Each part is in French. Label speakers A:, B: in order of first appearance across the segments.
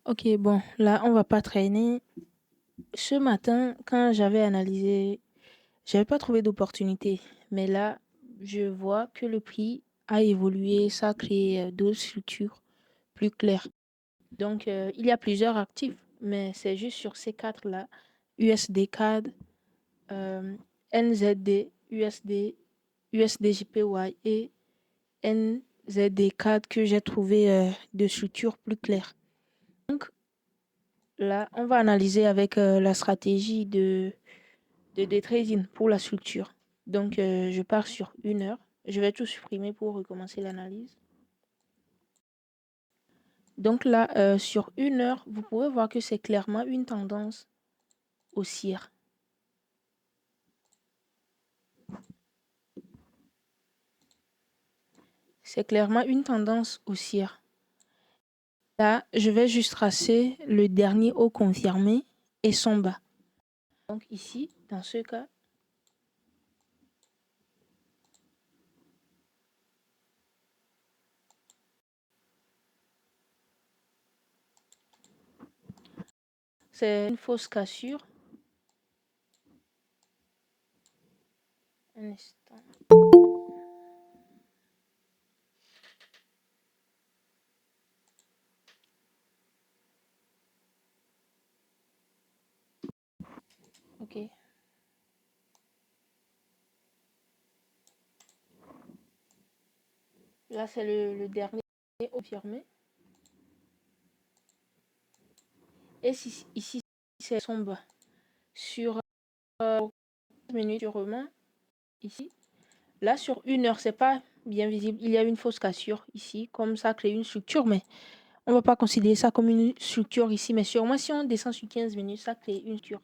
A: Ok, bon, là, on va pas traîner. Ce matin, quand j'avais analysé, j'avais pas trouvé d'opportunité. Mais là, je vois que le prix a évolué, ça a créé d'autres structures plus claires. Donc, il y a plusieurs actifs, mais c'est juste sur ces quatre-là, USD CAD, euh, NZD, USD, USDJPY et NZD CAD que j'ai trouvé de structures plus claires. Donc, là, on va analyser avec la stratégie de day trading pour la structure. Donc, je pars sur 1 heure. Je vais tout supprimer pour recommencer l'analyse. Donc là, sur 1 heure, vous pouvez voir que c'est clairement une tendance haussière. C'est clairement une tendance haussière. Là, je vais juste tracer le dernier haut confirmé et son bas. Donc ici, dans ce cas, c'est une fausse cassure. Un instant. Ok. Là, c'est le dernier confirmé. Et ici, c'est son bas. Sur 15 minutes, sûrement, ici. Là, sur 1 heure, c'est pas bien visible. Il y a une fausse cassure ici, comme ça crée une structure, mais on va pas considérer ça comme une structure ici. Mais sûrement, si on descend sur 15 minutes, ça crée une structure.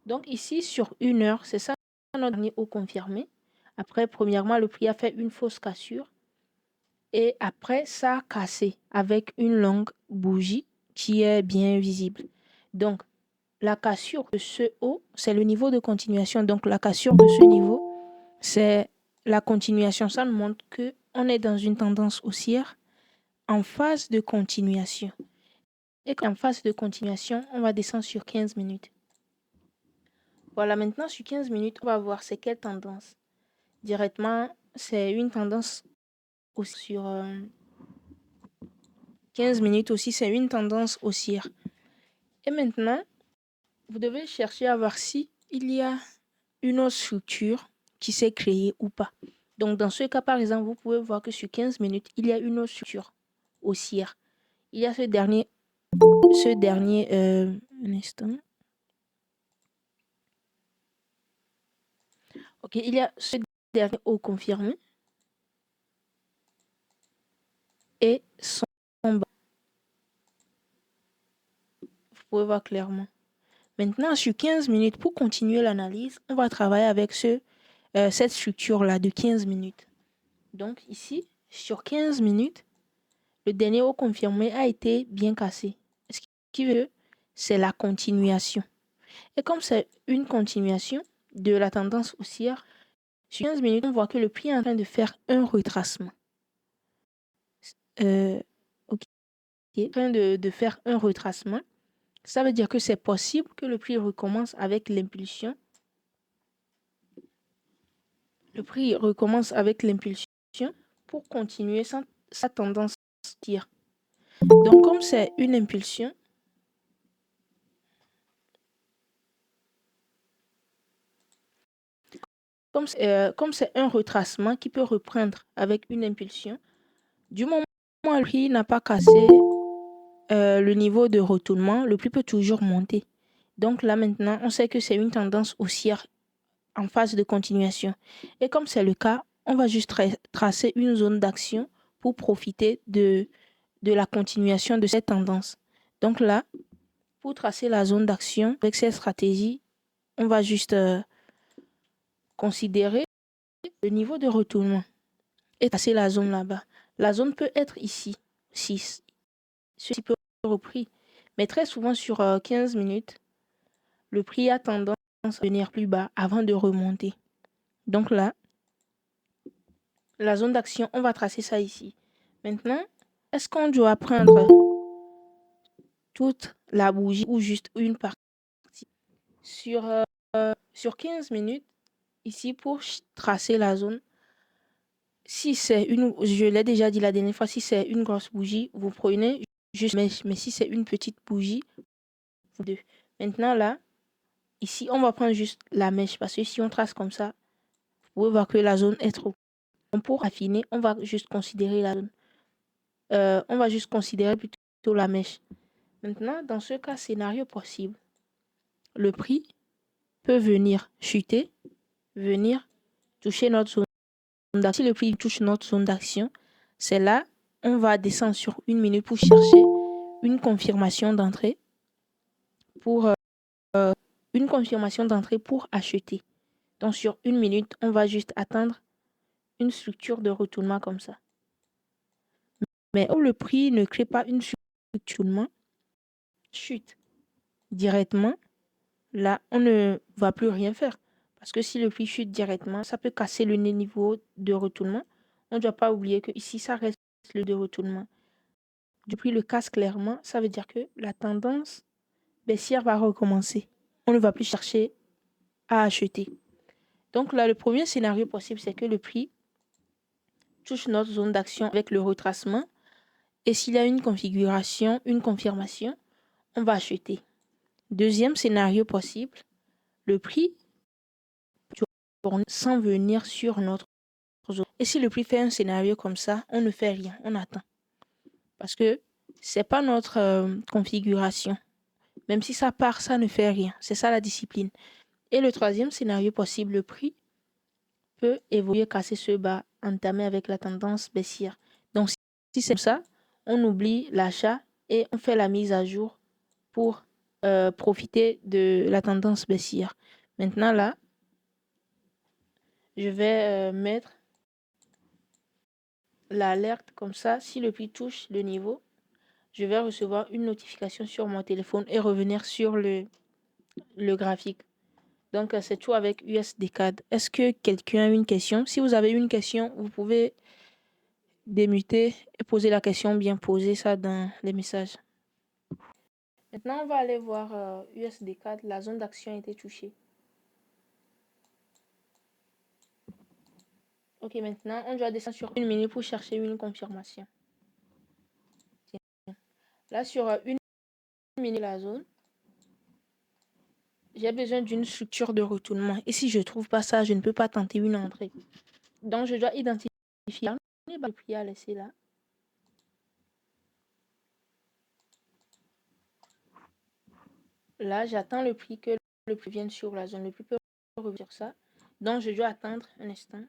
A: Donc ici, sur 1 heure, c'est ça notre dernier haut confirmé. Après, premièrement, le prix a fait une fausse cassure. Et après, ça a cassé avec une longue bougie qui est bien visible. Donc, la cassure de ce haut, c'est le niveau de continuation. Donc, la cassure de ce niveau, c'est la continuation. Ça nous montre qu'on est dans une tendance haussière en phase de continuation. Et en phase de continuation, on va descendre sur 15 minutes. Voilà, maintenant, sur 15 minutes, on va voir c'est quelle tendance. Directement, c'est une tendance aussi sur 15 minutes aussi, c'est une tendance haussière. Et maintenant, vous devez chercher à voir si il y a une autre structure qui s'est créée ou pas. Donc, dans ce cas, par exemple, vous pouvez voir que sur 15 minutes, il y a une autre structure haussière. Il y a ce dernier un instant. Ok, il y a ce dernier haut confirmé et son bas. Vous pouvez voir clairement. Maintenant, sur 15 minutes, pour continuer l'analyse, on va travailler avec cette structure-là de 15 minutes. Donc ici, sur 15 minutes, le dernier haut confirmé a été bien cassé. Ce qui veut, c'est la continuation. Et comme c'est une continuation de la tendance haussière, sur 15 minutes, on voit que le prix est en train de faire un retracement. Ok, en train de faire un retracement. Ça veut dire que c'est possible que le prix recommence avec l'impulsion. Le prix recommence avec l'impulsion pour continuer sa tendance haussière. Donc, comme c'est une impulsion, comme c'est un retracement qui peut reprendre avec une impulsion, du moment où le prix n'a pas cassé le niveau de retournement, le prix peut toujours monter. Donc là maintenant, on sait que c'est une tendance haussière en phase de continuation. Et comme c'est le cas, on va juste tracer une zone d'action pour profiter de la continuation de cette tendance. Donc là, pour tracer la zone d'action avec cette stratégie, on va juste considérer le niveau de retournement et tracer la zone là-bas. La zone peut être ici, 6. Ceci peut repris. Mais très souvent sur 15 minutes, le prix a tendance à venir plus bas avant de remonter. Donc là, la zone d'action, on va tracer ça ici. Maintenant, est-ce qu'on doit prendre toute la bougie ou juste une partie. Sur, sur 15 minutes, ici, pour tracer la zone, si c'est une, je l'ai déjà dit la dernière fois, si c'est une grosse bougie, vous prenez juste mèche. Mais si c'est une petite bougie, vous deux. Maintenant, là, ici, on va prendre juste la mèche parce que si on trace comme ça, vous pouvez voir que la zone est trop. Donc, pour affiner, on va juste considérer la zone. On va juste considérer plutôt la mèche. Maintenant, dans ce cas, scénario possible, le prix peut venir chuter, venir toucher notre zone d'action. Si le prix touche notre zone d'action, c'est là, on va descendre sur une minute pour chercher une confirmation d'entrée pour une confirmation d'entrée pour acheter. Donc sur une minute, on va juste attendre une structure de retournement comme ça. Mais où le prix ne crée pas une structure de retournement, chute directement, là, on ne va plus rien faire. Parce que si le prix chute directement, ça peut casser le niveau de retournement. On ne doit pas oublier que ici, ça reste le de retournement. Du prix le casse clairement, ça veut dire que la tendance baissière va recommencer. On ne va plus chercher à acheter. Donc là, le premier scénario possible, c'est que le prix touche notre zone d'action avec le retracement. Et s'il y a une configuration, une confirmation, on va acheter. Deuxième scénario possible, le prix tourne sans venir sur notre zone. Et si le prix fait un scénario comme ça, on ne fait rien, on attend. Parce que ce n'est pas notre configuration. Même si ça part, ça ne fait rien. C'est ça la discipline. Et le troisième scénario possible, le prix peut évoluer, casser ce bas, entamer avec la tendance baissière. Donc, si c'est ça, on oublie l'achat et on fait la mise à jour pour profiter de la tendance baissière. Maintenant, là, je vais mettre l'alerte comme ça. Si le prix touche le niveau, je vais recevoir une notification sur mon téléphone et revenir sur le graphique. Donc, c'est tout avec USD-CAD. Est-ce que quelqu'un a une question? Si vous avez une question, vous pouvez démuter et poser la question, bien poser ça dans les messages. Maintenant, on va aller voir USD-CAD. La zone d'action a été touchée. Ok, maintenant, on doit descendre sur une minute pour chercher une confirmation. Tiens. Là, sur une minute, la zone, j'ai besoin d'une structure de retournement. Et si je ne trouve pas ça, je ne peux pas tenter une entrée. Donc, je dois identifier le prix à laisser là. Là, j'attends le prix que le prix vienne sur la zone. Le prix peut revenir sur ça. Donc, je dois attendre un instant.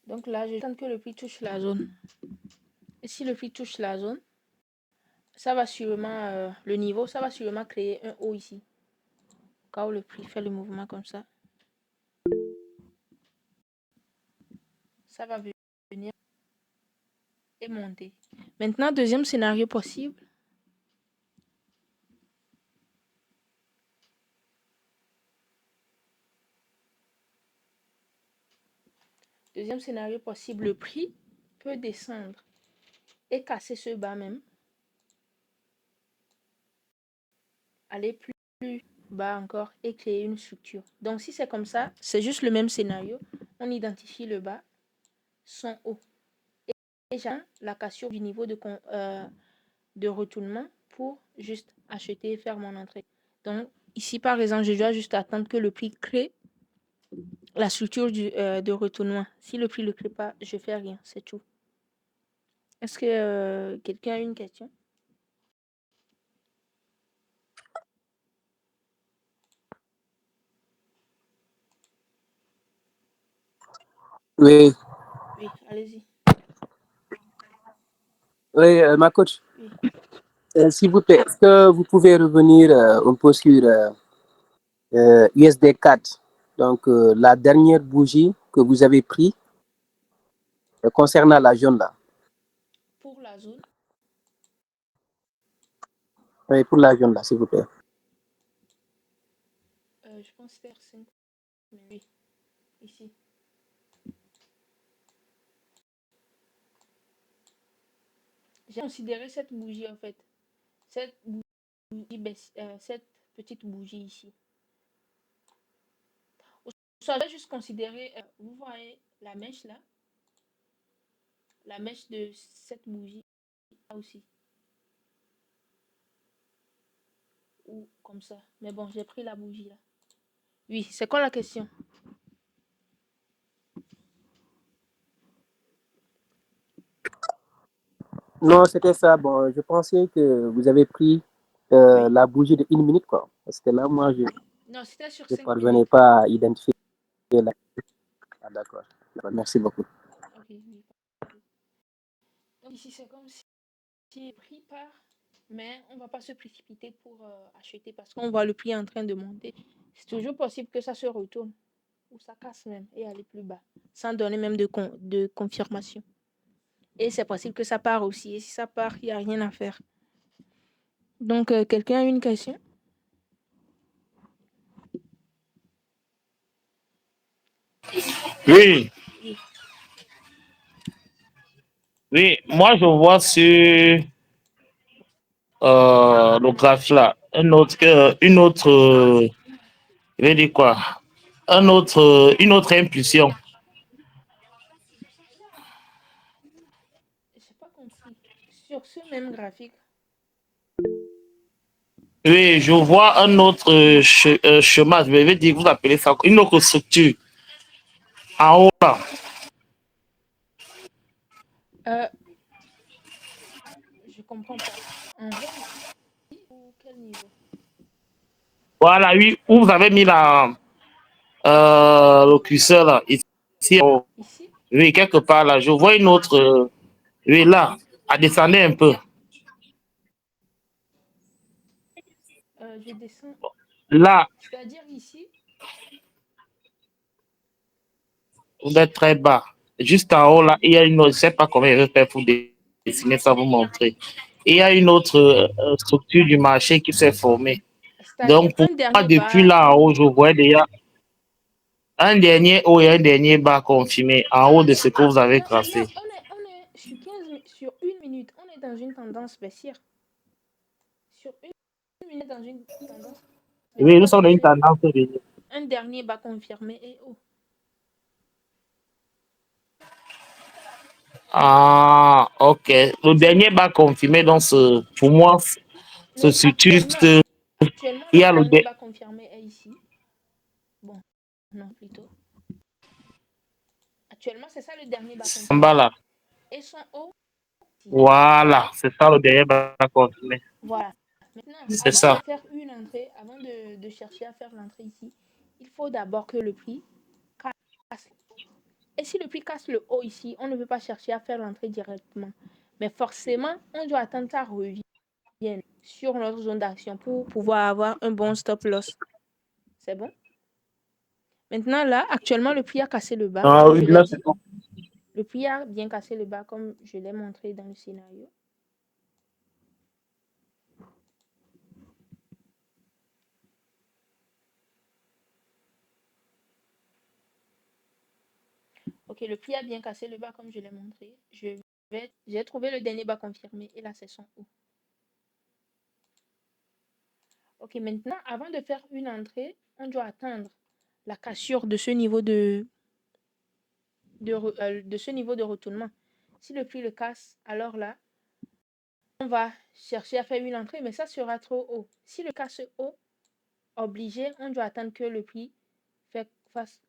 A: Donc là, j'attends que le prix touche la zone. Et si le prix touche la zone, ça va sûrement, le niveau, ça va sûrement créer un haut ici. Au cas où le prix fait le mouvement comme ça. Ça va venir et monter. Maintenant, deuxième scénario possible. Deuxième scénario possible, le prix peut descendre et casser ce bas même. Aller plus bas encore et créer une structure. Donc, si c'est comme ça, c'est juste le même scénario. On identifie le bas, son haut. Et j'ai la cassure du niveau de retournement pour juste acheter et faire mon entrée. Donc, ici, par exemple, je dois juste attendre que le prix crée la structure de retournement. Si le prix ne le crée pas, je ne fais rien. C'est tout. Est-ce que quelqu'un a une question?
B: Oui,
A: Oui, allez-y.
B: oui, ma coach,
A: Oui.
B: s'il vous plaît, est-ce que vous pouvez revenir un peu sur USD4? Donc, la dernière bougie que vous avez prise, concernant la jaune là.
A: Pour la zone,
B: Oui, pour la jaune là, s'il vous plaît.
A: je pense faire 5 minutes. Ici. J'ai considéré cette bougie en fait. Cette bougie, cette petite bougie ici. Ça va juste considérer, vous voyez la mèche là, la mèche de cette bougie là aussi. Ou comme ça. Mais bon, j'ai pris la bougie là. Oui, c'est quoi la question?
B: Non, c'était ça. Bon, je pensais que vous avez pris
A: Oui.
B: la bougie de 1 minute, quoi. Parce que là, moi, je
A: Non, c'était sur
B: ne
A: 5
B: parvenais
A: minutes.
B: pas à identifier la. Ah, d'accord. Merci beaucoup.
A: Ok, oui. Donc ici, c'est comme si le prix part, mais on ne va pas se précipiter pour acheter parce qu'on voit le prix en train de monter. C'est toujours possible que ça se retourne ou ça casse même et aller plus bas, sans donner même de confirmation. Et c'est possible que ça part aussi. Et si ça part, il n'y a rien à faire. Donc, quelqu'un a une question?
C: Oui,
A: Oui.
C: oui, moi je vois sur le graphe là une autre, je vais dire quoi, une autre impulsion.
A: Je n'ai pas compris. Sur ce même graphique,
C: Oui, je vois un autre chemin, je vais dire, vous appelez ça une autre structure en haut là.
A: euh, je comprends pas. En haut ici ou quel niveau?
C: Voilà, oui, où vous avez mis le curseur là, ici,
A: Ici,
C: oui, quelque part là, je vois une autre, oui, là, à descendre un peu.
A: je descends.
C: Là,
A: C'est-à-dire ici,
C: vous êtes très bas. Juste en haut, là, il y a une autre, je ne sais pas comment je vais faire pour dessiner ça, vous montrer. Il y a une autre structure du marché qui s'est formée.
A: c'est-à-dire
C: Donc, pour
A: un
C: moi,
A: dernier
C: depuis
A: bas
C: là en haut,
A: haut.
C: je vois déjà un dernier haut et un dernier bas confirmé en haut de ce que vous avez
A: Non, non,
C: tracé.
A: on est sur 15, sur 1 minute. On est dans une tendance baissière. Sur une minute dans une tendance
C: Oui, nous
A: baissière
C: sommes dans une
A: sur
C: tendance de...
A: un dernier bas confirmé et haut.
C: Ah, ok. Le dernier bas confirmé, donc, pour moi, se
A: Mais
C: situe juste,
A: actuellement,
C: il y
A: le
C: a le
A: dernier bas confirmé est ici. Bon, non, plutôt. Actuellement, c'est ça le dernier bas
C: en bas
A: confirmé.
C: là.
A: Et son haut, ici.
C: Voilà, c'est ça le dernier bas confirmé.
A: Voilà. Maintenant,
C: C'est
A: avant de
C: ça.
A: faire une entrée, avant de chercher à faire l'entrée ici, il faut d'abord que le prix casse. Et si le prix casse le haut ici, on ne peut pas chercher à faire l'entrée directement. Mais forcément, on doit attendre que ça revienne sur notre zone d'action pour pouvoir avoir un bon stop loss. C'est bon? Maintenant, là, actuellement, le prix a cassé le bas,
C: Ah
A: comme
C: oui,
A: je l'ai
C: là, c'est
A: dit.
C: bon.
A: Le prix a bien cassé le bas, comme je l'ai montré dans le scénario. Ok, le prix a bien cassé le bas, comme je l'ai montré. J'ai trouvé le dernier bas confirmé et là, c'est son haut. Ok, maintenant, avant de faire une entrée, on doit attendre la cassure de ce niveau de ce niveau de retournement. Si le prix le casse, alors là, on va chercher à faire une entrée, mais ça sera trop haut. Si le casse haut, obligé, on doit attendre que le prix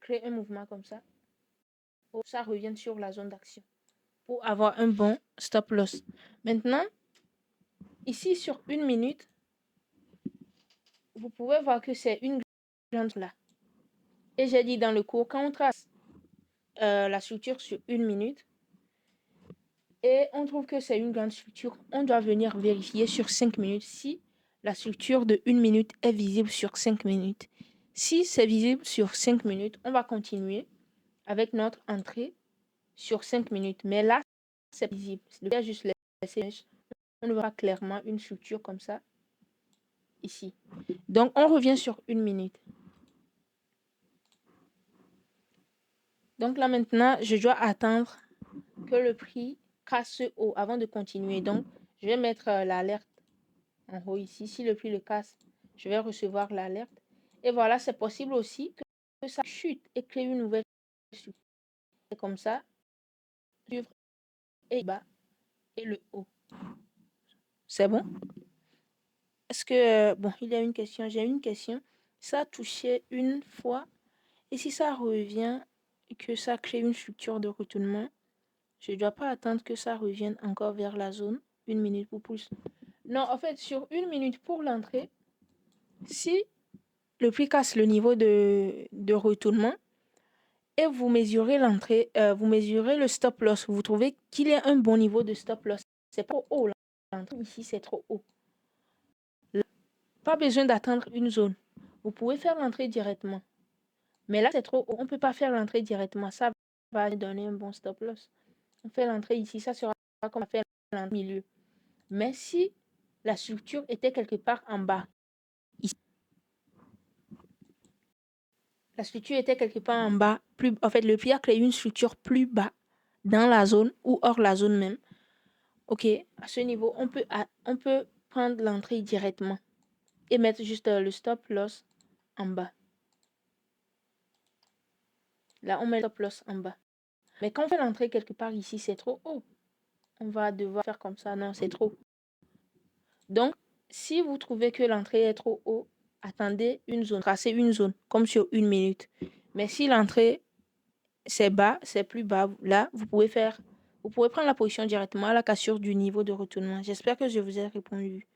A: crée un mouvement comme ça. Ça revient sur la zone d'action pour avoir un bon stop loss. Maintenant, ici sur 1 minute, vous pouvez voir que c'est une grande là. Et j'ai dit dans le cours, quand on trace la structure sur 1 minute, et on trouve que c'est une grande structure, on doit venir vérifier sur 5 minutes si la structure de 1 minute est visible sur 5 minutes. Si c'est visible sur 5 minutes, on va continuer avec notre entrée sur 5 minutes. Mais là, c'est visible. Il y a juste les on verra clairement une structure comme ça ici. Donc, on revient sur 1 minute. Donc là, maintenant, je dois attendre que le prix casse ce haut avant de continuer. Donc, je vais mettre l'alerte en haut ici. Si le prix le casse, je vais recevoir l'alerte. Et voilà, c'est possible aussi que ça chute et crée une nouvelle structure. Comme ça, suivre et bas et le haut. C'est bon? Est-ce que, bon, il y a une question. J'ai une question. Ça a touché une fois. Et si ça revient et que ça crée une structure de retournement, je ne dois pas attendre que ça revienne encore vers la zone. 1 minute pour plus. Non, en fait, sur 1 minute pour l'entrée, si le prix casse le niveau de retournement et vous mesurez l'entrée, vous mesurez le stop loss, vous trouvez qu'il y a un bon niveau de stop loss. C'est trop haut. L'entrée ici, c'est trop haut. Là, pas besoin d'attendre une zone. Vous pouvez faire l'entrée directement. Mais là, c'est trop haut. On ne peut pas faire l'entrée directement. Ça va donner un bon stop loss. On fait l'entrée ici. Ça sera comme on fait l'entrée au milieu. Mais si la structure était quelque part en bas, ici, la structure était quelque part en bas, en fait, le prix a créé une structure plus bas dans la zone ou hors la zone même. OK, à ce niveau, on peut prendre l'entrée directement et mettre juste le stop loss en bas. Là, on met le stop loss en bas. Mais quand on fait l'entrée quelque part ici, c'est trop haut. On va devoir faire comme ça. Non, c'est trop. Donc, si vous trouvez que l'entrée est trop haut, attendez une zone, tracez une zone, comme sur 1 minute. Mais si l'entrée, c'est bas, c'est plus bas, là, vous pouvez prendre la position directement à la cassure du niveau de retournement. J'espère que je vous ai répondu.